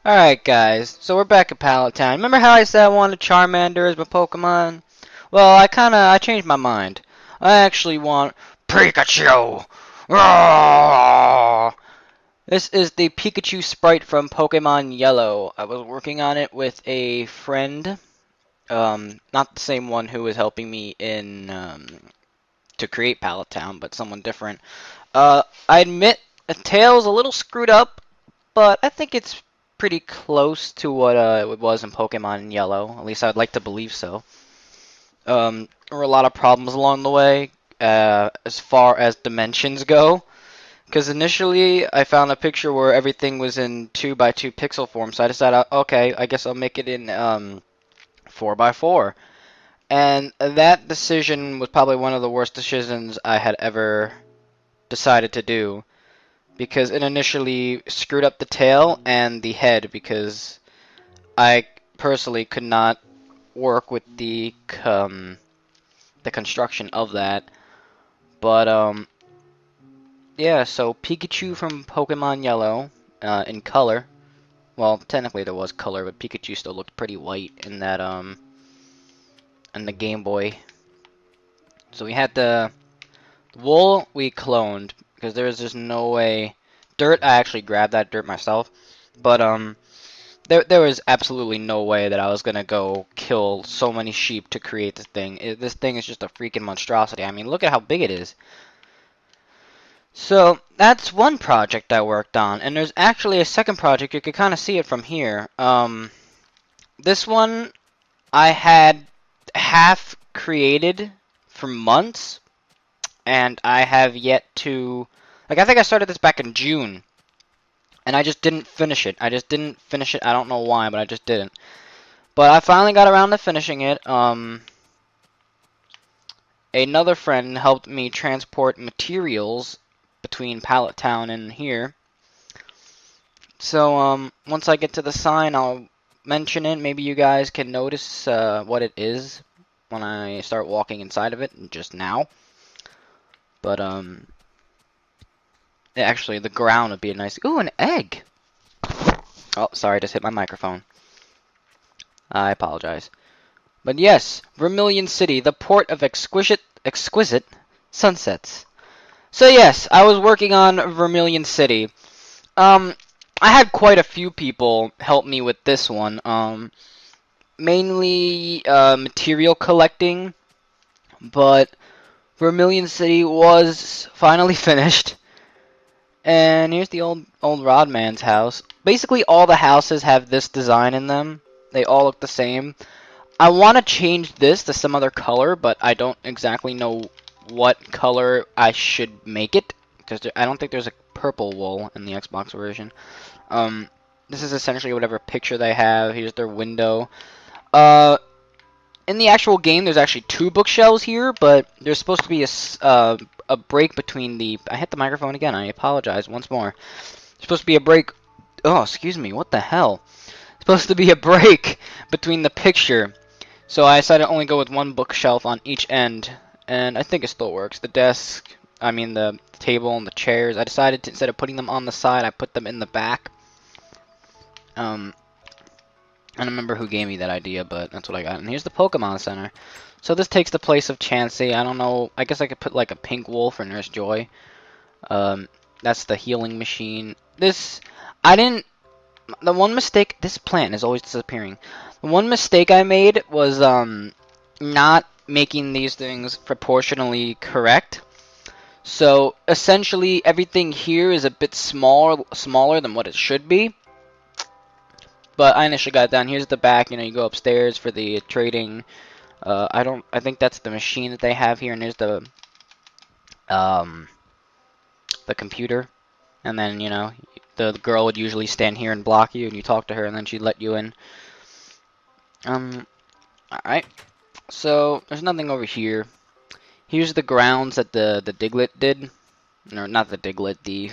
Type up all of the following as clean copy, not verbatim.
Alright guys, so we're back at Pallet Town. Remember how I said I wanted Charmander as my Pokemon? Well, I changed my mind. I actually want Pikachu! Roar! This is the Pikachu Sprite from Pokemon Yellow. I was working on it with a friend. Not the same one who was helping me in, to create Pallet Town, but someone different. I admit, the tail's a little screwed up, but I think it's pretty close to what it was in Pokemon Yellow. At least I'd like to believe so. There were a lot of problems along the way, as far as dimensions go. Because initially I found a picture where everything was in 2x2 pixel form, so I decided, okay, I guess I'll make it in 4x4. And that decision was probably one of the worst decisions I had ever decided to do, because it initially screwed up the tail and the head, because I personally could not work with the construction of that. But yeah, so Pikachu from Pokemon Yellow, in color. Well, technically there was color, but Pikachu still looked pretty white in that in the Game Boy. So we had the wool we cloned, because there was just no way. Dirt, I actually grabbed that dirt myself, but there was absolutely no way that I was gonna go kill so many sheep to create this thing. This thing is just a freaking monstrosity. I mean, look at how big it is. So that's one project I worked on, and there's actually a second project. You can kind of see it from here. This one I had half created for months, and I have yet to, like, I think I started this back in June, and I just didn't finish it. I don't know why, but I just didn't. But I finally got around to finishing it. Another friend helped me transport materials between Pallet Town and here. So, once I get to the sign, I'll mention it. Maybe you guys can notice what it is when I start walking inside of it, just now. But, actually, the ground would be a nice... Ooh, an egg! Oh, sorry, I just hit my microphone. I apologize. But yes, Vermillion City, the port of exquisite sunsets. So yes, I was working on Vermillion City. I had quite a few people help me with this one. Mainly material collecting, but Vermillion City was finally finished. And here's the old Rodman's house. Basically, all the houses have this design in them. They all look the same. I want to change this to some other color, but I don't exactly know what color I should make it, because I don't think there's a purple wool in the Xbox version. This is essentially whatever picture they have. Here's their window. In the actual game, there's actually 2 bookshelves here, but there's supposed to be a break between the... I hit the microphone again. I apologize once more. There's supposed to be a break... Oh, excuse me. What the hell? Supposed to be a break between the picture. So I decided to only go with 1 bookshelf on each end, and I think it still works. The desk, I mean the table and the chairs, I decided to, instead of putting them on the side, I put them in the back. I don't remember who gave me that idea, but that's what I got. And here's the Pokemon Center. So this takes the place of Chansey. I don't know. I guess I could put like a pink wool for Nurse Joy. That's the healing machine. I didn't... The one mistake... This plant is always disappearing. The one mistake I made was not making these things proportionally correct. So essentially everything here is a bit smaller than what it should be. But I initially got it down. Here's the back. You know, you go upstairs for the trading. I think that's the machine that they have here, and there's the computer. And then, you know, the girl would usually stand here and block you, and you talk to her, and then she'd let you in. Alright. So there's nothing over here. Here's the grounds that the Diglett did. No, not the Diglett, the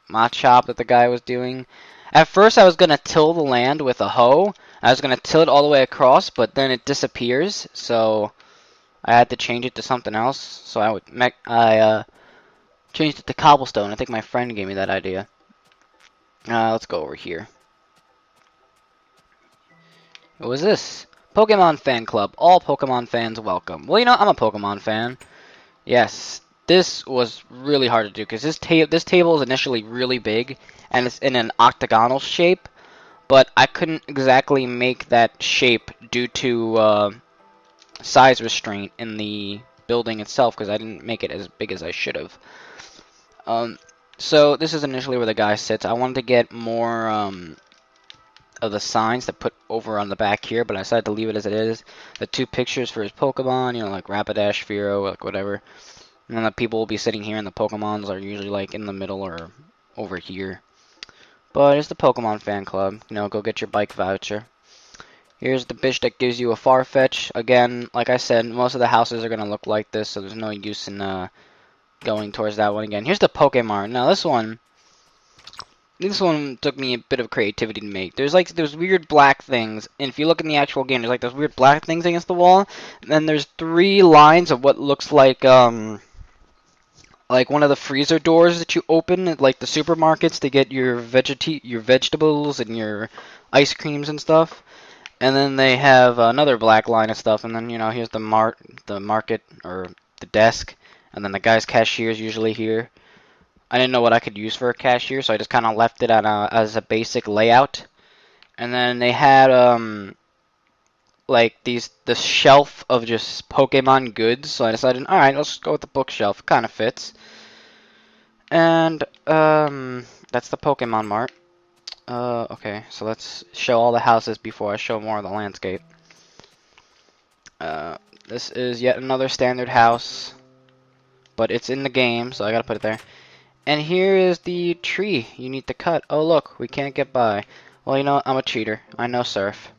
Machop that the guy was doing. At first, I was going to till the land with a hoe. I was going to till it all the way across, but then it disappears, so I had to change it to something else. So I changed it to cobblestone. I think my friend gave me that idea. Let's go over here. What was this? Pokemon Fan Club. All Pokemon fans welcome. Well, you know, I'm a Pokemon fan. Yes, this was really hard to do because this table is initially really big and it's in an octagonal shape, but I couldn't exactly make that shape due to size restraint in the building itself because I didn't make it as big as I should have. So this is initially where the guy sits. I wanted to get more of the signs to put over on the back here, but I decided to leave it as it is. The two pictures for his Pokemon, you know, like Rapidash, Fearow, like whatever. And then the people will be sitting here, and the Pokemons are usually like in the middle or over here. But it's the Pokemon fan club. You know, go get your bike voucher. Here's the bitch that gives you a Farfetch. Again, like I said, most of the houses are going to look like this, so there's no use in going towards that one again. Here's the Pokemon. Now this one took me a bit of creativity to make. There's like those weird black things, and if you look in the actual game, there's like those weird black things against the wall. And then there's 3 lines of what looks like one of the freezer doors that you open at like the supermarkets to get your vegetables and your ice creams and stuff. And then they have another black line of stuff, and then, you know, here's the market, or the desk, and then the guy's cashier is usually here. I didn't know what I could use for a cashier, so I just kind of left it as a basic layout. And then they had, like, the shelf of just Pokemon goods, so I decided, alright, let's go with the bookshelf. It kind of fits. And, that's the Pokemon Mart. Okay, so let's show all the houses before I show more of the landscape. This is yet another standard house, but it's in the game, so I gotta put it there. And here is the tree you need to cut. Oh look, we can't get by. Well, you know what? I'm a cheater. I know surf.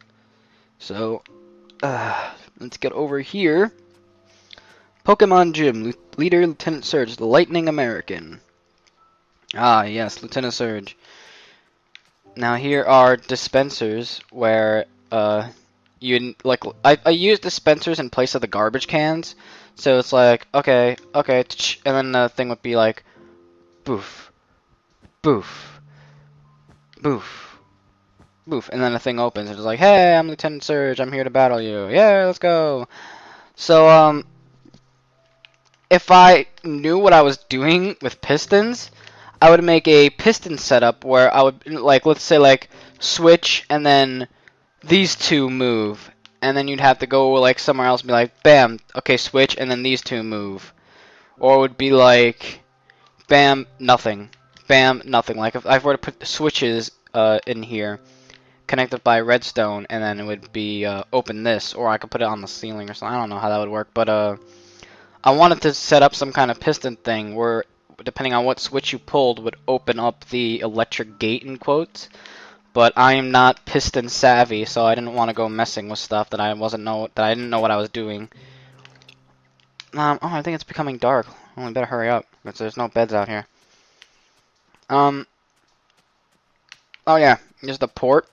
So, let's get over here. Pokemon Gym, Leader Lieutenant Surge, the Lightning American. Ah, yes, Lieutenant Surge. Now here are dispensers where I use dispensers in place of the garbage cans. So it's like, okay, and then the thing would be like, boof, boof, boof, boof, and then the thing opens and it's like, hey, I'm Lieutenant Surge, I'm here to battle you. Yeah, let's go. So if I knew what I was doing with pistons, I would make a piston setup where I would, like, let's say, like, switch, and then these two move. And then you'd have to go, like, somewhere else and be like, bam, okay, switch, and then these two move. Or it would be like, bam, nothing. Bam, nothing. Like, if I were to put the switches in here, connected by redstone, and then it would be open this. Or I could put it on the ceiling or something. I don't know how that would work, but I wanted to set up some kind of piston thing where, depending on what switch you pulled, would open up the electric gate, in quotes. But I am not piston savvy, so I didn't want to go messing with stuff that I didn't know what I was doing. Oh, I think it's becoming dark. Oh, I better hurry up because there's no beds out here. Oh yeah, here's the port.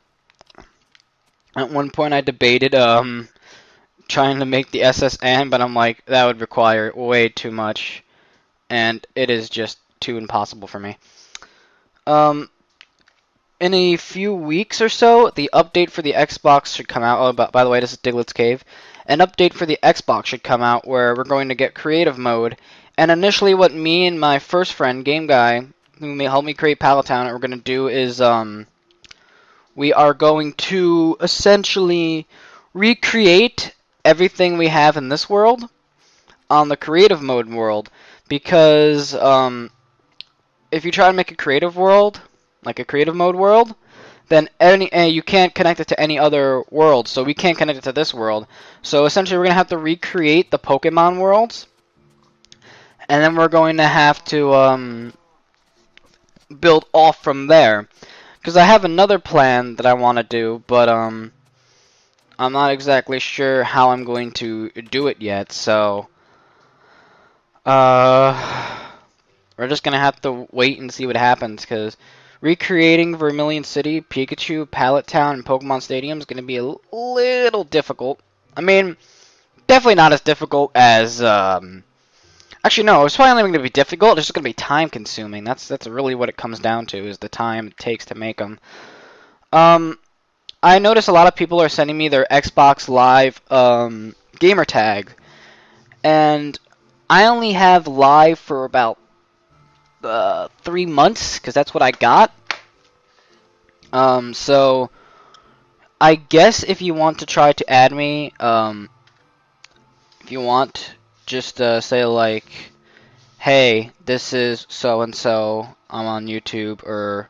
At one point, I debated trying to make the SSN, but I'm like, that would require way too much, and it is just too impossible for me. In a few weeks or so, the update for the Xbox should come out. Oh, by the way, this is Diglett's Cave. An update for the Xbox should come out where we're going to get creative mode. And initially, what me and my first friend, Game Guy, who helped me create Palatown, what we're going to do is we are going to essentially recreate everything we have in this world on the creative mode world. Because if you try to make a creative world, like a creative mode world, then you can't connect it to any other world, so we can't connect it to this world. So essentially we're going to have to recreate the Pokemon worlds, and then we're going to have to build off from there. Because I have another plan that I want to do, but I'm not exactly sure how I'm going to do it yet, so we're just going to have to wait and see what happens, because recreating Vermillion City, Pikachu, Pallet Town, and Pokemon Stadium is going to be a little difficult. I mean, definitely not as difficult as, actually, no, it's probably not even going to be difficult, it's just going to be time-consuming. That's really what it comes down to, is the time it takes to make them. I notice a lot of people are sending me their Xbox Live Gamertag, and I only have Live for about 3 months because that's what I got. So I guess if you want to try to add me, if you want, just say like, hey, this is so and so. I'm on YouTube, or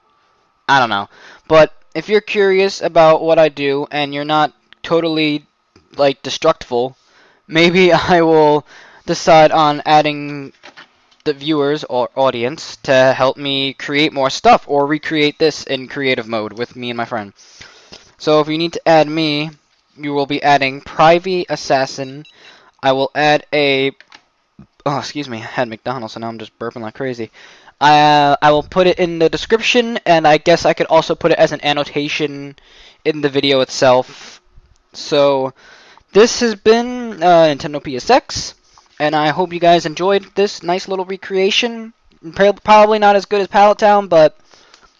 I don't know. But if you're curious about what I do and you're not totally like destructful, maybe I will decide on adding the viewers or audience to help me create more stuff or recreate this in creative mode with me and my friend. So if you need to add me, you will be adding Privy Assassin. I will add a... Oh, excuse me, I had McDonald's and now I'm just burping like crazy. I will put it in the description, and I guess I could also put it as an annotation in the video itself. So, this has been Nintendo PSX, and I hope you guys enjoyed this nice little recreation. Probably not as good as Pallet Town, but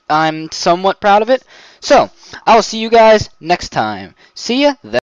I'm somewhat proud of it. So, I will see you guys next time. See ya then.